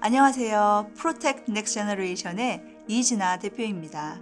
안녕하세요. 프로텍트 넥스트 제너레이션의 이진아 대표입니다.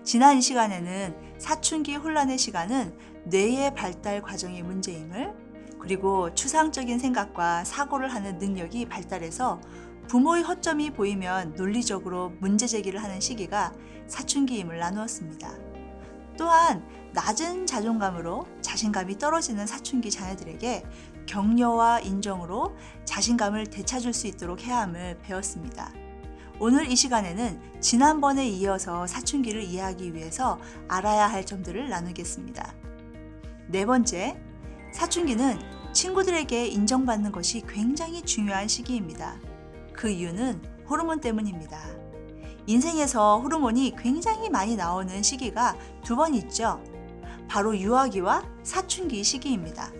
지난 이 시간에는 사춘기 혼란의 시간은 뇌의 발달 과정의 문제임을, 그리고 추상적인 생각과 사고를 하는 능력이 발달해서 부모의 허점이 보이면 논리적으로 문제 제기를 하는 시기가 사춘기임을 나누었습니다. 또한 낮은 자존감으로 자신감이 떨어지는 사춘기 자녀들에게 격려와 인정으로 자신감을 되찾을 수 있도록 해야 함을 배웠습니다. 오늘 이 시간에는 지난번에 이어서 사춘기를 이해하기 위해서 알아야 할 점들을 나누겠습니다. 네 번째, 사춘기는 친구들에게 인정받는 것이 굉장히 중요한 시기입니다. 그 이유는 호르몬 때문입니다. 인생에서 호르몬이 굉장히 많이 나오는 시기가 두 번 있죠. 바로 유아기와 사춘기 시기입니다.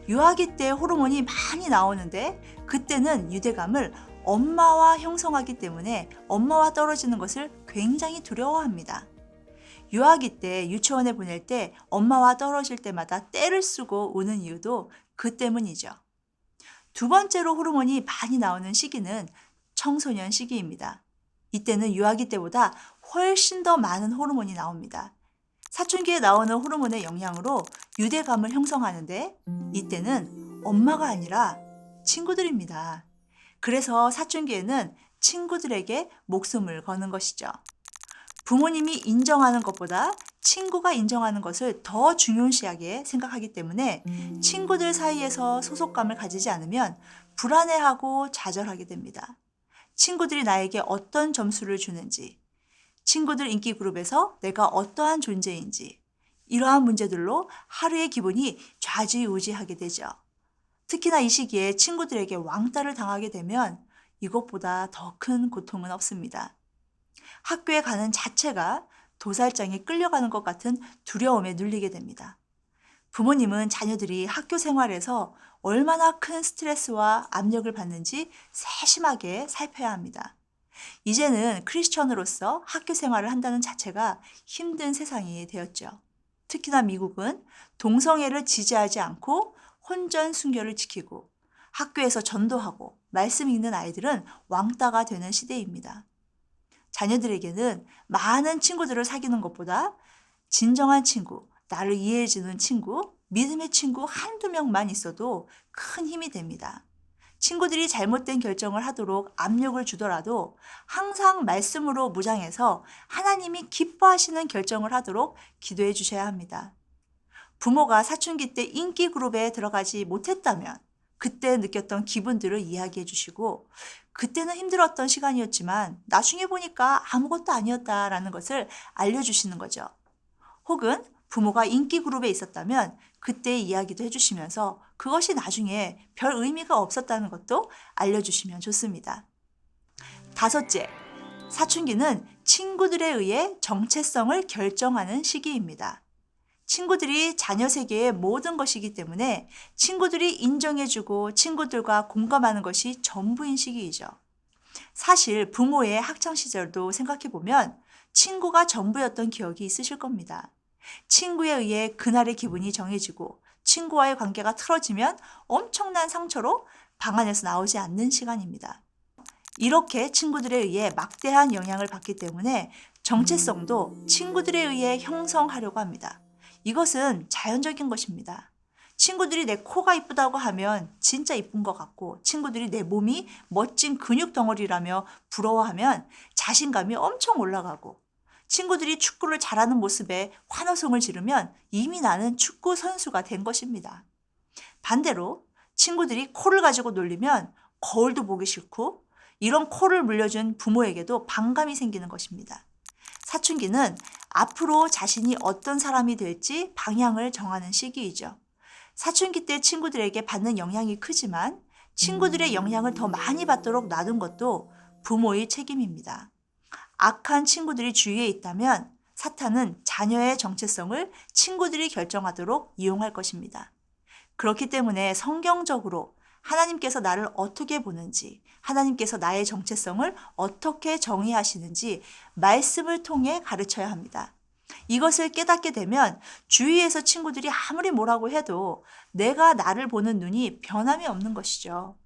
유아기 때 호르몬이 많이 나오는데 그때는 유대감을 엄마와 형성하기 때문에 엄마와 떨어지는 것을 굉장히 두려워합니다. 유아기 때 유치원에 보낼 때 엄마와 떨어질 때마다 떼를 쓰고 우는 이유도 그 때문이죠. 두 번째로 호르몬이 많이 나오는 시기는 청소년 시기입니다. 이때는 유아기 때보다 훨씬 더 많은 호르몬이 나옵니다. 사춘기에 나오는 호르몬의 영향으로 유대감을 형성하는데 이때는 엄마가 아니라 친구들입니다. 그래서 사춘기에는 친구들에게 목숨을 거는 것이죠. 부모님이 인정하는 것보다 친구가 인정하는 것을 더 중요시하게 생각하기 때문에 친구들 사이에서 소속감을 가지지 않으면 불안해하고 좌절하게 됩니다. 친구들이 나에게 어떤 점수를 주는지, 친구들 인기 그룹에서 내가 어떠한 존재인지, 이러한 문제들로 하루의 기분이 좌지우지하게 되죠. 특히나 이 시기에 친구들에게 왕따를 당하게 되면 이것보다 더 큰 고통은 없습니다. 학교에 가는 자체가 도살장에 끌려가는 것 같은 두려움에 눌리게 됩니다. 부모님은 자녀들이 학교 생활에서 얼마나 큰 스트레스와 압력을 받는지 세심하게 살펴야 합니다. 이제는 크리스천으로서 학교 생활을 한다는 자체가 힘든 세상이 되었죠. 특히나 미국은 동성애를 지지하지 않고 혼전 순결을 지키고 학교에서 전도하고 말씀 읽는 아이들은 왕따가 되는 시대입니다. 자녀들에게는 많은 친구들을 사귀는 것보다 진정한 친구, 나를 이해해주는 친구, 믿음의 친구 한두 명만 있어도 큰 힘이 됩니다. 친구들이 잘못된 결정을 하도록 압력을 주더라도 항상 말씀으로 무장해서 하나님이 기뻐하시는 결정을 하도록 기도해 주셔야 합니다. 부모가 사춘기 때 인기 그룹에 들어가지 못했다면 그때 느꼈던 기분들을 이야기해 주시고 그때는 힘들었던 시간이었지만 나중에 보니까 아무것도 아니었다라는 것을 알려주시는 거죠. 혹은 부모가 인기 그룹에 있었다면 그때의 이야기도 해주시면서 그것이 나중에 별 의미가 없었다는 것도 알려주시면 좋습니다. 다섯째, 사춘기는 친구들에 의해 정체성을 결정하는 시기입니다. 친구들이 자녀 세계의 모든 것이기 때문에 친구들이 인정해주고 친구들과 공감하는 것이 전부인 시기이죠. 사실 부모의 학창시절도 생각해보면 친구가 전부였던 기억이 있으실 겁니다. 친구에 의해 그날의 기분이 정해지고 친구와의 관계가 틀어지면 엄청난 상처로 방 안에서 나오지 않는 시간입니다. 이렇게 친구들에 의해 막대한 영향을 받기 때문에 정체성도 친구들에 의해 형성하려고 합니다. 이것은 자연적인 것입니다. 친구들이 내 코가 이쁘다고 하면 진짜 이쁜 것 같고 친구들이 내 몸이 멋진 근육 덩어리라며 부러워하면 자신감이 엄청 올라가고 친구들이 축구를 잘하는 모습에 환호성을 지르면 이미 나는 축구 선수가 된 것입니다. 반대로 친구들이 코를 가지고 놀리면 거울도 보기 싫고 이런 코를 물려준 부모에게도 반감이 생기는 것입니다. 사춘기는 앞으로 자신이 어떤 사람이 될지 방향을 정하는 시기이죠. 사춘기 때 친구들에게 받는 영향이 크지만 친구들의 영향을 더 많이 받도록 놔둔 것도 부모의 책임입니다. 악한 친구들이 주위에 있다면 사탄은 자녀의 정체성을 친구들이 결정하도록 이용할 것입니다. 그렇기 때문에 성경적으로 하나님께서 나를 어떻게 보는지, 하나님께서 나의 정체성을 어떻게 정의하시는지 말씀을 통해 가르쳐야 합니다. 이것을 깨닫게 되면 주위에서 친구들이 아무리 뭐라고 해도 내가 나를 보는 눈이 변함이 없는 것이죠.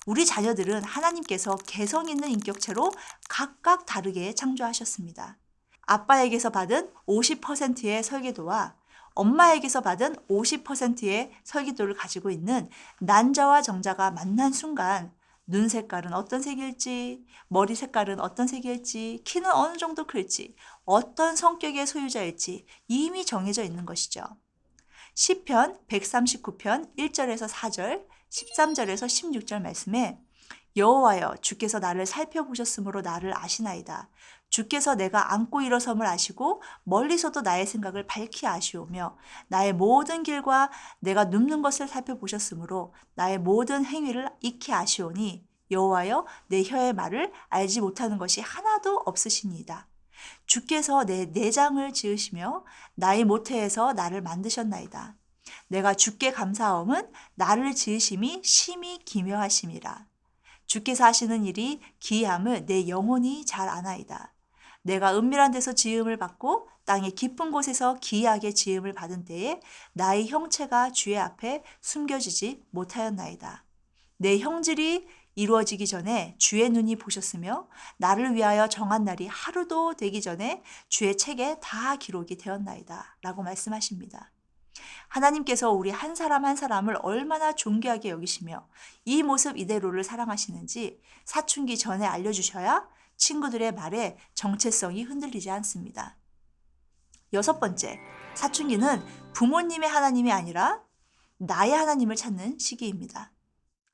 우리 자녀들은 하나님께서 개성 있는 인격체로 각각 다르게 창조하셨습니다. 아빠에게서 받은 50%의 설계도와 엄마에게서 받은 50%의 설계도를 가지고 있는 난자와 정자가 만난 순간 눈 색깔은 어떤 색일지, 머리 색깔은 어떤 색일지, 키는 어느 정도 클지, 어떤 성격의 소유자일지 이미 정해져 있는 것이죠. 시편 139편 1절에서 4절, 13절에서 16절 말씀에 여호와여 주께서 나를 살펴보셨으므로 나를 아시나이다. 주께서 내가 앉고 일어섬을 아시고 멀리서도 나의 생각을 밝히 아시오며 나의 모든 길과 내가 눕는 것을 살펴보셨으므로 나의 모든 행위를 익히 아시오니 여호와여 내 혀의 말을 알지 못하는 것이 하나도 없으시니이다. 주께서 내 내장을 지으시며 나의 모태에서 나를 만드셨나이다. 내가 주께 감사함은 나를 지으심이 심히 기묘하심이라. 주께서 하시는 일이 기이함을 내 영혼이 잘 아나이다. 내가 은밀한 데서 지음을 받고 땅의 깊은 곳에서 기이하게 지음을 받은 때에 나의 형체가 주의 앞에 숨겨지지 못하였나이다. 내 형질이 이루어지기 전에 주의 눈이 보셨으며 나를 위하여 정한 날이 하루도 되기 전에 주의 책에 다 기록이 되었나이다. 라고 말씀하십니다. 하나님께서 우리 한 사람 한 사람을 얼마나 존귀하게 여기시며 이 모습 이대로를 사랑하시는지 사춘기 전에 알려주셔야 친구들의 말에 정체성이 흔들리지 않습니다. 6번째, 사춘기는 부모님의 하나님이 아니라 나의 하나님을 찾는 시기입니다.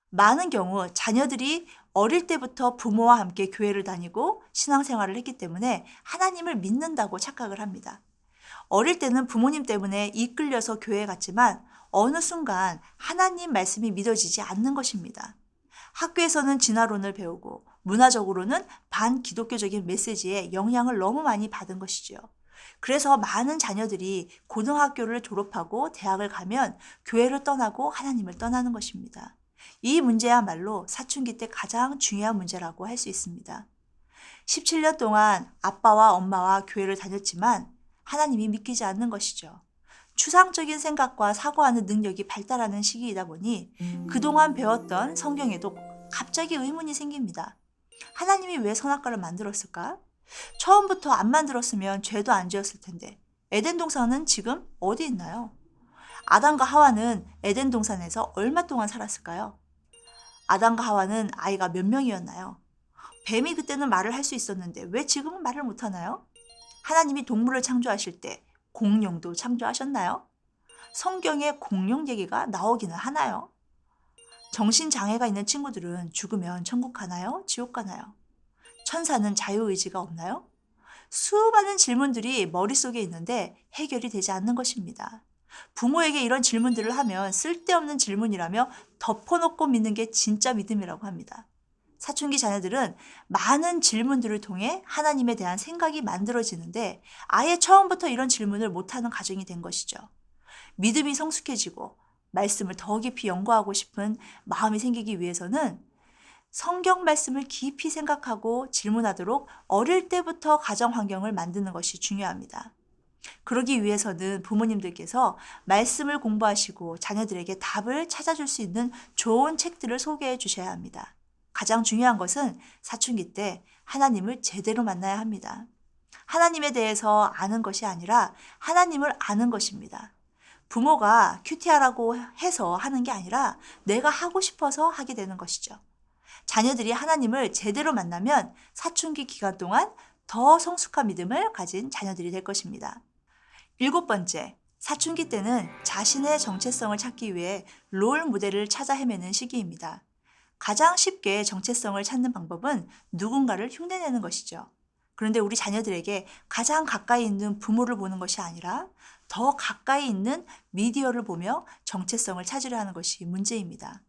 많은 경우 자녀들이 어릴 때부터 부모와 함께 교회를 다니고 신앙생활을 했기 때문에 하나님을 믿는다고 착각을 합니다. 어릴 때는 부모님 때문에 이끌려서 교회에 갔지만 어느 순간 하나님 말씀이 믿어지지 않는 것입니다. 학교에서는 진화론을 배우고 문화적으로는 반기독교적인 메시지에 영향을 너무 많이 받은 것이죠. 그래서 많은 자녀들이 고등학교를 졸업하고 대학을 가면 교회를 떠나고 하나님을 떠나는 것입니다. 이 문제야말로 사춘기 때 가장 중요한 문제라고 할 수 있습니다. 17년 동안 아빠와 엄마와 교회를 다녔지만 하나님이 믿기지 않는 것이죠. 추상적인 생각과 사고하는 능력이 발달하는 시기이다 보니 그동안 배웠던 성경에도 갑자기 의문이 생깁니다. 하나님이 왜 선악과를 만들었을까? 처음부터 안 만들었으면 죄도 안 지었을 텐데 에덴 동산은 지금 어디 있나요? 아담과 하와는 에덴 동산에서 얼마 동안 살았을까요? 아담과 하와는 아이가 몇 명이었나요? 뱀이 그때는 말을 할 수 있었는데 왜 지금은 말을 못하나요? 하나님이 동물을 창조하실 때 공룡도 창조하셨나요? 성경에 공룡 얘기가 나오기는 하나요? 정신장애가 있는 친구들은 죽으면 천국 가나요? 지옥 가나요? 천사는 자유의지가 없나요? 수많은 질문들이 머릿속에 있는데 해결이 되지 않는 것입니다. 부모에게 이런 질문들을 하면 쓸데없는 질문이라며 덮어놓고 믿는 게 진짜 믿음이라고 합니다. 사춘기 자녀들은 많은 질문들을 통해 하나님에 대한 생각이 만들어지는데 아예 처음부터 이런 질문을 못하는 가정이 된 것이죠. 믿음이 성숙해지고 말씀을 더 깊이 연구하고 싶은 마음이 생기기 위해서는 성경 말씀을 깊이 생각하고 질문하도록 어릴 때부터 가정 환경을 만드는 것이 중요합니다. 그러기 위해서는 부모님들께서 말씀을 공부하시고 자녀들에게 답을 찾아줄 수 있는 좋은 책들을 소개해 주셔야 합니다. 가장 중요한 것은 사춘기 때 하나님을 제대로 만나야 합니다. 하나님에 대해서 아는 것이 아니라 하나님을 아는 것입니다. 부모가 큐티하라고 해서 하는 게 아니라 내가 하고 싶어서 하게 되는 것이죠. 자녀들이 하나님을 제대로 만나면 사춘기 기간 동안 더 성숙한 믿음을 가진 자녀들이 될 것입니다. 7번째, 사춘기 때는 자신의 정체성을 찾기 위해 롤 모델을 찾아 헤매는 시기입니다. 가장 쉽게 정체성을 찾는 방법은 누군가를 흉내내는 것이죠. 그런데 우리 자녀들에게 가장 가까이 있는 부모를 보는 것이 아니라 더 가까이 있는 미디어를 보며 정체성을 찾으려 하는 것이 문제입니다.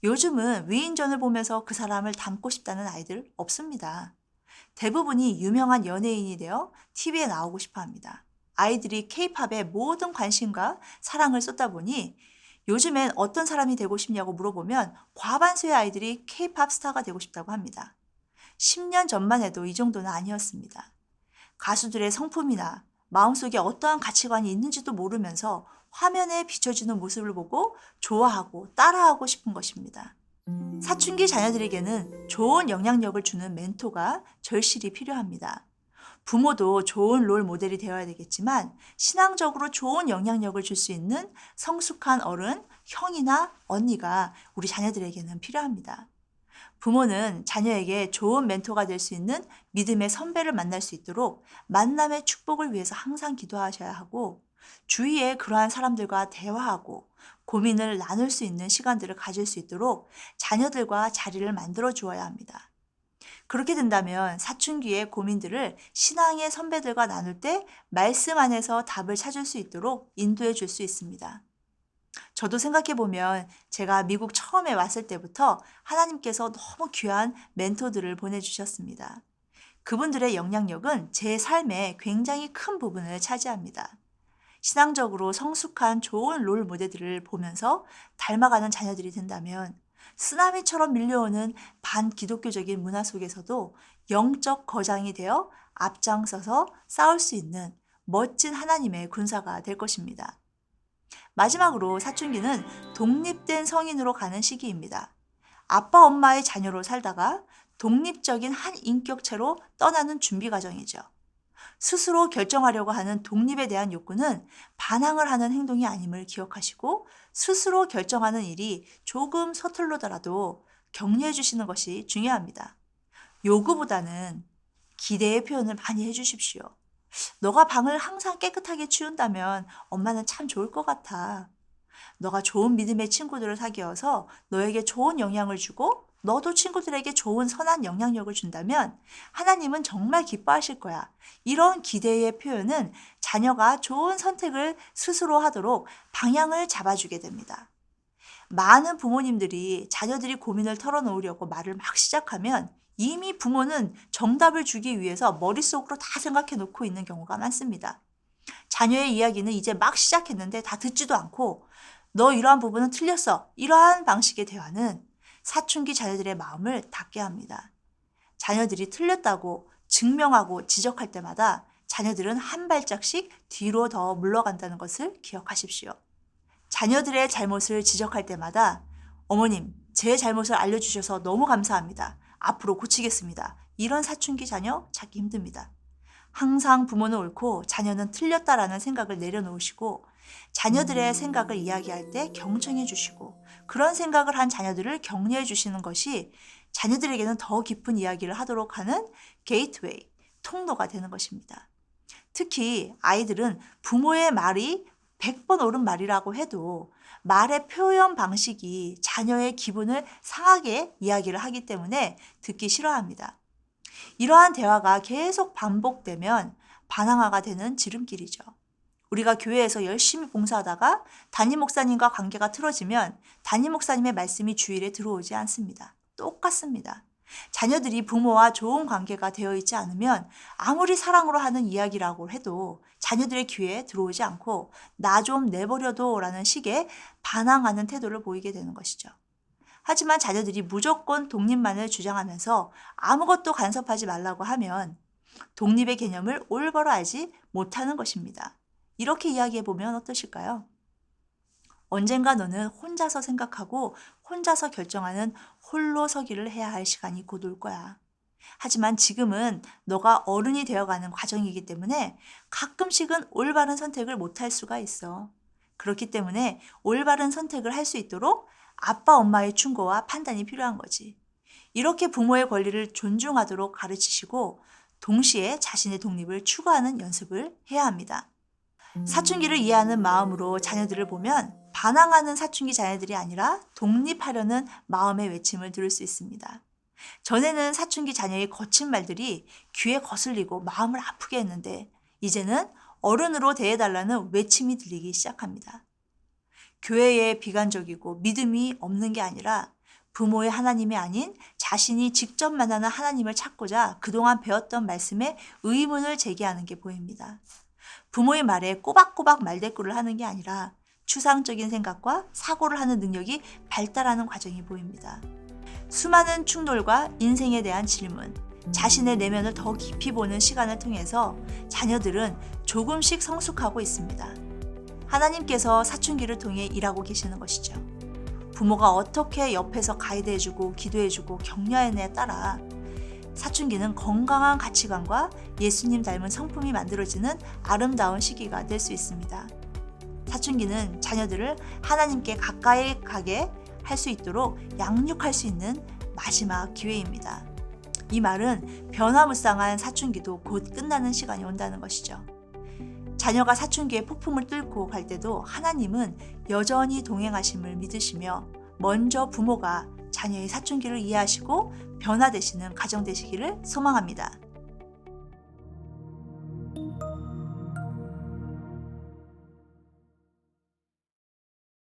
요즘은 위인전을 보면서 그 사람을 닮고 싶다는 아이들 없습니다. 대부분이 유명한 연예인이 되어 TV에 나오고 싶어 합니다. 아이들이 K-팝에 모든 관심과 사랑을 쏟다 보니 요즘엔 어떤 사람이 되고 싶냐고 물어보면 과반수의 아이들이 K-팝 스타가 되고 싶다고 합니다. 10년 전만 해도 이 정도는 아니었습니다. 가수들의 성품이나 마음속에 어떠한 가치관이 있는지도 모르면서 화면에 비춰지는 모습을 보고 좋아하고 따라하고 싶은 것입니다. 사춘기 자녀들에게는 좋은 영향력을 주는 멘토가 절실히 필요합니다. 부모도 좋은 롤 모델이 되어야 되겠지만 신앙적으로 좋은 영향력을 줄 수 있는 성숙한 어른, 형이나 언니가 우리 자녀들에게는 필요합니다. 부모는 자녀에게 좋은 멘토가 될 수 있는 믿음의 선배를 만날 수 있도록 만남의 축복을 위해서 항상 기도하셔야 하고 주위에 그러한 사람들과 대화하고 고민을 나눌 수 있는 시간들을 가질 수 있도록 자녀들과 자리를 만들어 주어야 합니다. 그렇게 된다면 사춘기의 고민들을 신앙의 선배들과 나눌 때 말씀 안에서 답을 찾을 수 있도록 인도해 줄 수 있습니다. 저도 생각해 보면 제가 미국 처음에 왔을 때부터 하나님께서 너무 귀한 멘토들을 보내주셨습니다. 그분들의 영향력은 제 삶에 굉장히 큰 부분을 차지합니다. 신앙적으로 성숙한 좋은 롤 모델들을 보면서 닮아가는 자녀들이 된다면 쓰나미처럼 밀려오는 반기독교적인 문화 속에서도 영적 거장이 되어 앞장서서 싸울 수 있는 멋진 하나님의 군사가 될 것입니다. 마지막으로 사춘기는 독립된 성인으로 가는 시기입니다. 아빠 엄마의 자녀로 살다가 독립적인 한 인격체로 떠나는 준비 과정이죠. 스스로 결정하려고 하는 독립에 대한 욕구는 반항을 하는 행동이 아님을 기억하시고 스스로 결정하는 일이 조금 서툴르더라도 격려해 주시는 것이 중요합니다. 요구보다는 기대의 표현을 많이 해 주십시오. 너가 방을 항상 깨끗하게 치운다면 엄마는 참 좋을 것 같아. 너가 좋은 믿음의 친구들을 사귀어서 너에게 좋은 영향을 주고 너도 친구들에게 좋은 선한 영향력을 준다면 하나님은 정말 기뻐하실 거야. 이런 기대의 표현은 자녀가 좋은 선택을 스스로 하도록 방향을 잡아주게 됩니다. 많은 부모님들이 자녀들이 고민을 털어놓으려고 말을 막 시작하면 이미 부모는 정답을 주기 위해서 머릿속으로 다 생각해 놓고 있는 경우가 많습니다. 자녀의 이야기는 이제 막 시작했는데 다 듣지도 않고 너 이러한 부분은 틀렸어. 이러한 방식의 대화는 사춘기 자녀들의 마음을 닫게 합니다. 자녀들이 틀렸다고 증명하고 지적할 때마다 자녀들은 한 발짝씩 뒤로 더 물러간다는 것을 기억하십시오. 자녀들의 잘못을 지적할 때마다 어머님, 제 잘못을 알려주셔서 너무 감사합니다. 앞으로 고치겠습니다. 이런 사춘기 자녀 찾기 힘듭니다. 항상 부모는 옳고 자녀는 틀렸다라는 생각을 내려놓으시고 자녀들의 생각을 이야기할 때 경청해 주시고 그런 생각을 한 자녀들을 격려해 주시는 것이 자녀들에게는 더 깊은 이야기를 하도록 하는 게이트웨이, 통로가 되는 것입니다. 특히 아이들은 부모의 말이 100번 옳은 말이라고 해도 말의 표현 방식이 자녀의 기분을 상하게 이야기를 하기 때문에 듣기 싫어합니다. 이러한 대화가 계속 반복되면 반항아가 되는 지름길이죠. 우리가 교회에서 열심히 봉사하다가 담임 목사님과 관계가 틀어지면 담임 목사님의 말씀이 주일에 들어오지 않습니다. 똑같습니다. 자녀들이 부모와 좋은 관계가 되어 있지 않으면 아무리 사랑으로 하는 이야기라고 해도 자녀들의 귀에 들어오지 않고 나 좀 내버려둬 라는 식의 반항하는 태도를 보이게 되는 것이죠. 하지만 자녀들이 무조건 독립만을 주장하면서 아무것도 간섭하지 말라고 하면 독립의 개념을 올바로 알지 못하는 것입니다. 이렇게 이야기해 보면 어떠실까요? 언젠가 너는 혼자서 생각하고 혼자서 결정하는 홀로 서기를 해야 할 시간이 곧 올 거야. 하지만 지금은 너가 어른이 되어가는 과정이기 때문에 가끔씩은 올바른 선택을 못할 수가 있어. 그렇기 때문에 올바른 선택을 할 수 있도록 아빠, 엄마의 충고와 판단이 필요한 거지. 이렇게 부모의 권리를 존중하도록 가르치시고 동시에 자신의 독립을 추구하는 연습을 해야 합니다. 사춘기를 이해하는 마음으로 자녀들을 보면 반항하는 사춘기 자녀들이 아니라 독립하려는 마음의 외침을 들을 수 있습니다. 전에는 사춘기 자녀의 거친 말들이 귀에 거슬리고 마음을 아프게 했는데 이제는 어른으로 대해달라는 외침이 들리기 시작합니다. 교회에 비관적이고 믿음이 없는 게 아니라 부모의 하나님이 아닌 자신이 직접 만나는 하나님을 찾고자 그동안 배웠던 말씀에 의문을 제기하는 게 보입니다. 부모의 말에 꼬박꼬박 말대꾸를 하는 게 아니라 추상적인 생각과 사고를 하는 능력이 발달하는 과정이 보입니다. 수많은 충돌과 인생에 대한 질문, 자신의 내면을 더 깊이 보는 시간을 통해서 자녀들은 조금씩 성숙하고 있습니다. 하나님께서 사춘기를 통해 일하고 계시는 것이죠. 부모가 어떻게 옆에서 가이드해주고 기도해주고 격려하느냐에 따라 사춘기는 건강한 가치관과 예수님 닮은 성품이 만들어지는 아름다운 시기가 될 수 있습니다. 사춘기는 자녀들을 하나님께 가까이 가게 할 수 있도록 양육할 수 있는 마지막 기회입니다. 이 말은 변화무쌍한 사춘기도 곧 끝나는 시간이 온다는 것이죠. 자녀가 사춘기의 폭풍을 뚫고 갈 때도 하나님은 여전히 동행하심을 믿으시며 먼저 부모가 자녀의 사춘기를 이해하시고 변화되시는 가정 되시기를 소망합니다.